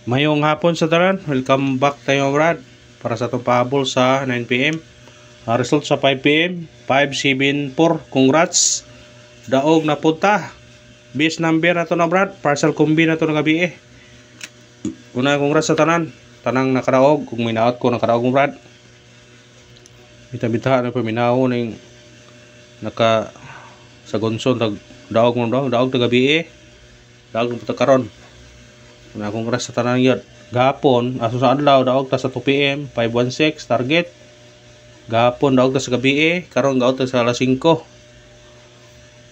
Mayong hapon sa tanan, welcome back tayo Brad para sa itong pahabol sa 9pm. Result sa 5pm, 574. Congrats, daog na punta. Base number na to na Brad, partial combi na to na gabi eh. Una, congrats sa tanan, tanang nakaraog. Kung minaot ko nakaraog mo Brad, bita-bita na pa minaw ng naka sa gonson tag daog mo daog ta gabi eh. Daog mo ta karon. Na congrats sa tanan yun. Gapon, aso sa adlaw daog ta sa 2pm, 516 target. Gapon daog ta sa gabi eh, karon gaot ta sa alas 5.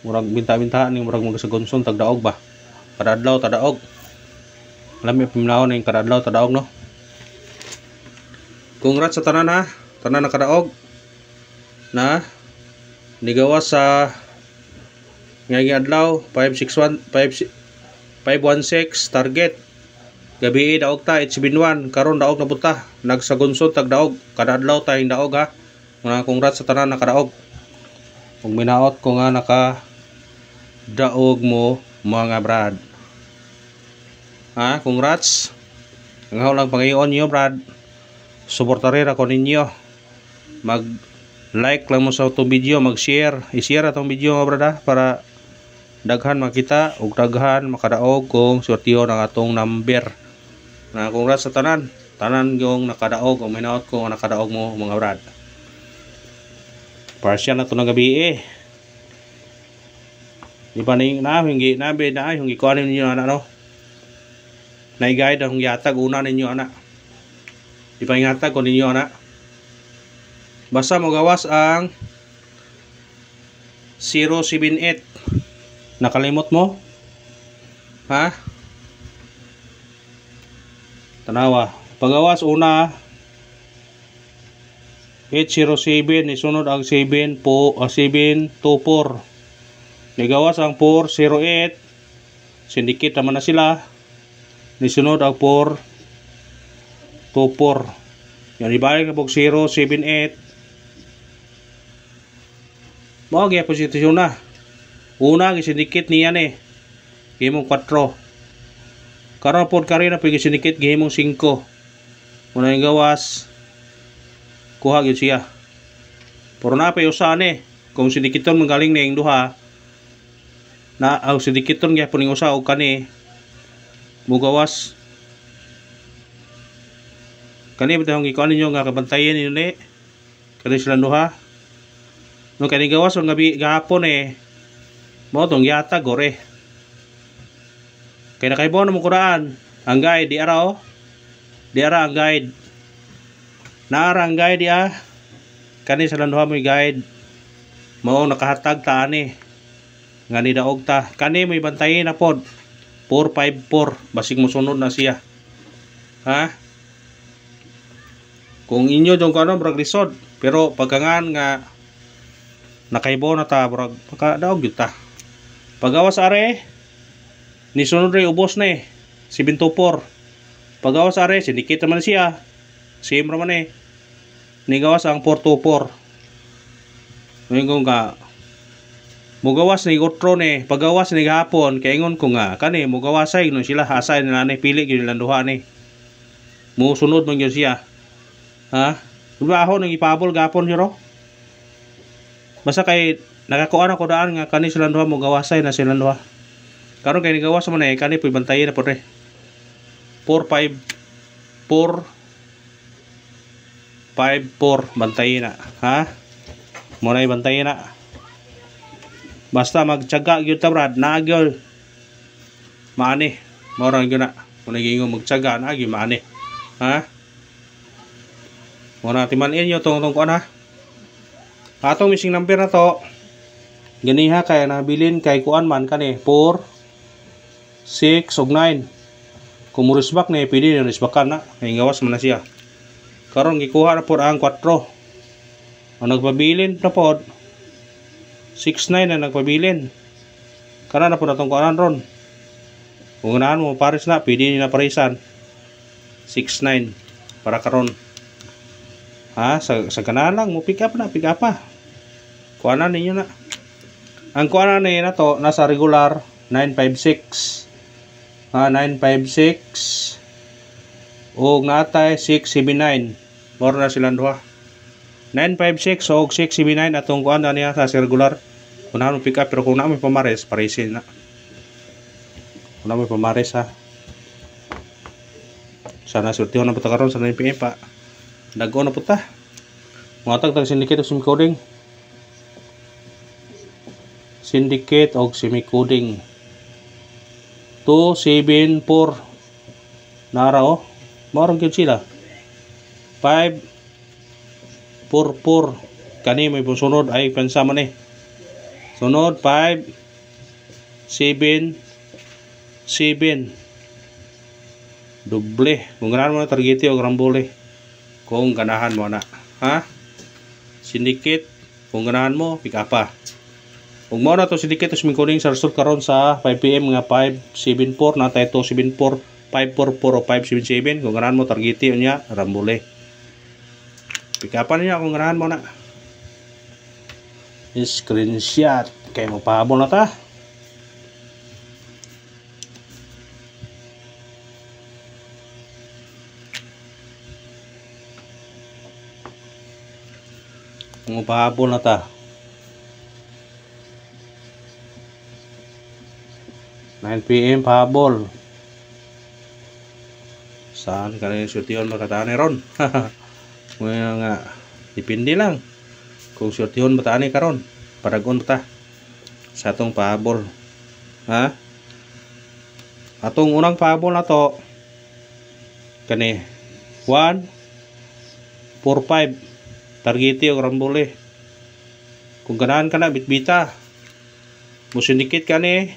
Murag binta-binta ning murag mga sa gonson tag daog ba. Kada adlaw ta daog. Lami pimnaw ning kada adlaw ta daog no. Congrats sa tanan ha. Tanan nakadaog na nigawas sa ngayong adlaw 516 target. Gabi daog ta HB1 karon daog na punta nagsagonsod tag daog kada adlaw ta daog ha. Mga congrats sa tanan nakadaog. Kung minaot ko nga naka daog mo mga Brad. Ha, congrats. Ngaw lang pangayon niyo Brad. Suportare ra ko ninyo. Mag-like lang mo sa itong video, mag-share. I-share atong video mga Brad ha, para daghan makita ug daghan makadaog kung sortiyo ng atong number. Na congrats sa tanan yung nakadaog o minaot ko ang nakadaog mo mga Brad. Partial na to ng gabi eh. Di ba na hindi nabi na yung ikuanin ninyo anak no. Na-guide ang yatag una ninyo anak. Di pa ingatag ko ninyo anak. Basta mo gawas ang 078. Nakalimot mo? Ha? Tanawa. Pagawas una 807 isunod ang 724. Nigawas ang 408. Sindikit naman na sila. Nisunod ang 424. Yan ibalik na po 078. Mga kaya posisyon na. Una gisindikit niyan eh. Gimong 4. Karon pod kari na pagisinikit gihimong 5. Muna yung gawas kuha gyud siya. Pero na pa usa ni kung sindikiton magaling na yung duha na ang sindikiton gyapon ning usa og kani mugawas kani bitong ikuan ninyo nga kabantayan ninyo ni kani sila duha no kani gawas ang gabi gahapon eh mo tong yata gore. Kaya nakaibaw na mo kuraan ang guide di ara oh. Di ara ang guide. Naara ang guide ya. Kani sa landuha mo guide. Mao nakahatag ta ani. Nga ni daog ta. Kani mo ibantayin na pod. 454 basig mo sunod na siya. Ha? Kung inyo dong kano brag lisod, pero pagkangan nga nakaibaw na ta brag pagkadaog gyud ta. Pagawas are ni sunod rin ubos na eh 724. Pagawas are sindikit naman siya same naman eh nigawas ang 424. Ngayon nga mugawas ni gotron eh pagawas ni gahapon kay ingon ko nga kani mugawasay no sila asay na nanay pili gyud lang duha ni mo sunod man gyud siya ha diba ako nang ipabol gahapon siro basta kay nakakuan ako daan nga kani sila duha mugawasay na sila duha. Karon kay nigawas man eh kani puy bantayan na pod re 454 bantayan na ha mo na bantayan na basta magtiyaga gyud ta Brad na gyud maani mo ra gyud na mo naging magtiyaga na gyud maani ha mo na timan-in inyo tong kuan ha atong missing number na to gani ha kay nabilin kay kuan man kani 4 6 ug 9. Kung mo risbak na pwede na risbakan na. Ay gawas man na siya. Karon gikuha na pod ang 4. Ang nagpabilin na pod 6-9 na nagpabilin. Kana na pod atong kuanan ron. Kung ganahan mo pares na pwede na parisan 6-9 para karon. Ha sa ganahan lang mo pick up pa. Kuanan ninyo na. Ang kuanan ni na to nasa regular 956. 956 ug natay 679. More na silang duha. 956 ug 679 atong kuan niya sa circular. Kunahan mo pick up pero kung na mo pamares, paresin na. Kung na mo pamares ha. Sana surtiho na po ta karon sa 9 PM pa. Dago na po ta. Matag tag syndicate o semi-coding. Syndicate o semi-coding. 274 nara o. Maurang gyud sila. 544 kani may sunod ay pensa man eh. Sunod 577 doble. Kung ganahan mo na targete o rambole. Kung ganahan mo na. Ha? Syndicate. Kung ganahan mo, pick up pa. Kung mo na to syndicate, semi-coding sa result karon sa 5 PM nga 574 na tayo 274 544 o 577. Kung ganahan mo targete niya rambole. Pick up pa niya kung ganahan mo na. Screenshot. Kaya mo pahabol na ta. Kung pahabol na ta. 9 PM pahabol. Saan ka rin syutiyon makatani ron? Ngayon nga, dipindi lang. Kung syutiyon matani ka ron, paragon ta sa atong pahabol. Ha? Atong unang pahabol na to, kani 145 targete o rambole. Kung ganahan ka na bitbita, musindikit ka ni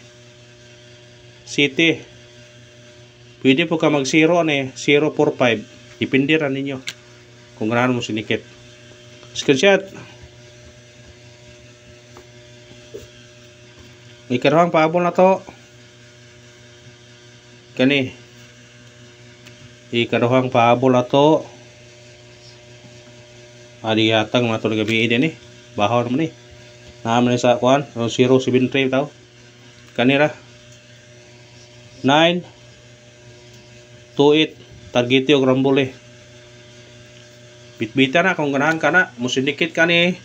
city, pwede po ka mag 0 ni 045. Dipindi ra ninyo kung ganahan mo sindikit. Screenshot. Ikaduhang pahabol na to, kani ikaduhang pahabol na to, adi yatang matulog gabi din eh. Bahaw naman eh. Naman sa kuan 073 tao. Kanira 928 targete og rambole. Bitbita na kung ganahan ka na. Musindikit ka ni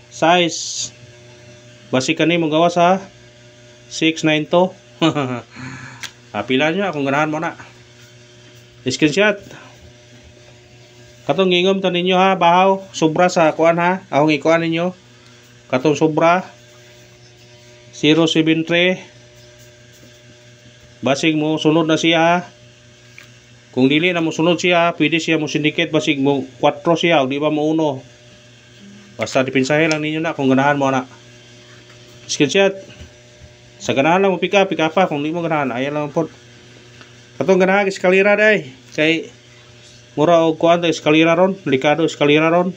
size. Basi ka ni mong gawa sa 692. Apilan nyo kung ganahan mo na. Screenshot. Katong ngingom to ninyo ha, bahaw, sobra sa kuan ha, ahong ikuan ninyo. Katong sobra 073. Basig mo sunod na siya ha. Kung dili na mo sunod siya, pwede siya mo syndicate, basig mo 4 siya, o di ba mo 1. Basta dipinsahe lang ninyo na kung ganahan mo na. Screenshot. Sa ganahan lang mo pick up pa, kung di mo ganahan, ayan lang po. Katong ganahan, eskalera day. Kay mura og kuan ta eskalera ron, likado eskalera ron.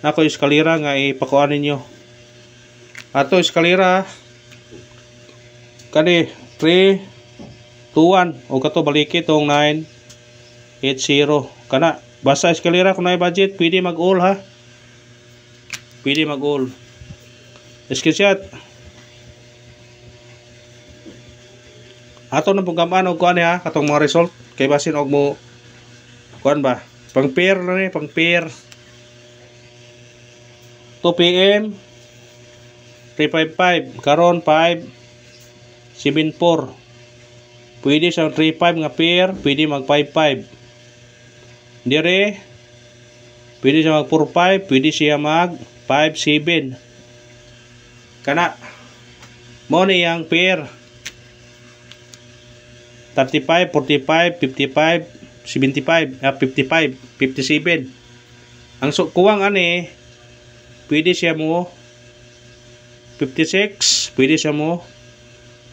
Nako eskalera nga ipakuan ninyo. Ato eskalera kani 3 2 1 o kato baliki tong 980 kana basta eskalera kung nay budget pwede mag-all ha. Pwede mag-all. Screenshot. Ato na pagkamaan og kuan ha, katong mga result kay basin og mo kuan ba? Pang pair na ni, pang pair. 2 PM 355 karon 574. Pwede sa 35 nga pair, pwede mag 55. Dire pwede siya mag 45, pwede siya mag 57. Kana mo ni yang pair 35, 45, 55 75, 55, 57. Ang kuwang ani, pwede siya mo 56, pwede siya mo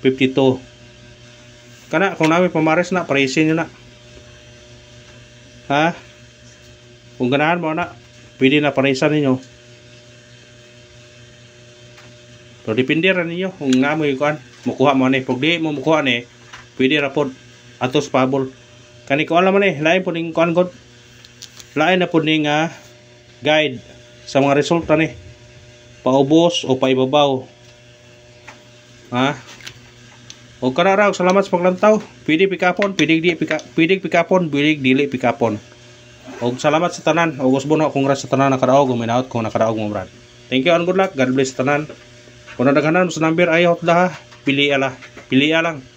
52. Kana kung namin pamares na, paresin nyo na. Ha? Kung ganahan mo na, pwede na paresan ninyo. Pero dipindi rin ninyo kung nga mo ikuan, mukuha mo ni. Pag di mo mukuha ni, pwede rapod atos pabol. Kani ko alam man eh, lain po ning kuan god. Lain na po ning guide sa mga resulta ni. Paubos o paibabaw. Ha? O karara, salamat sa paglantaw. Pwede pikapon, pwede pikapon, pwede dili pikapon. O salamat sa tanan. O gusto na congrats sa tanan nakadaog, uminaot kung nakadaog mo brad. Thank you and good luck. God bless sa tanan. Kung nadaghanan mo sa number ayaw da ha. Pili lang.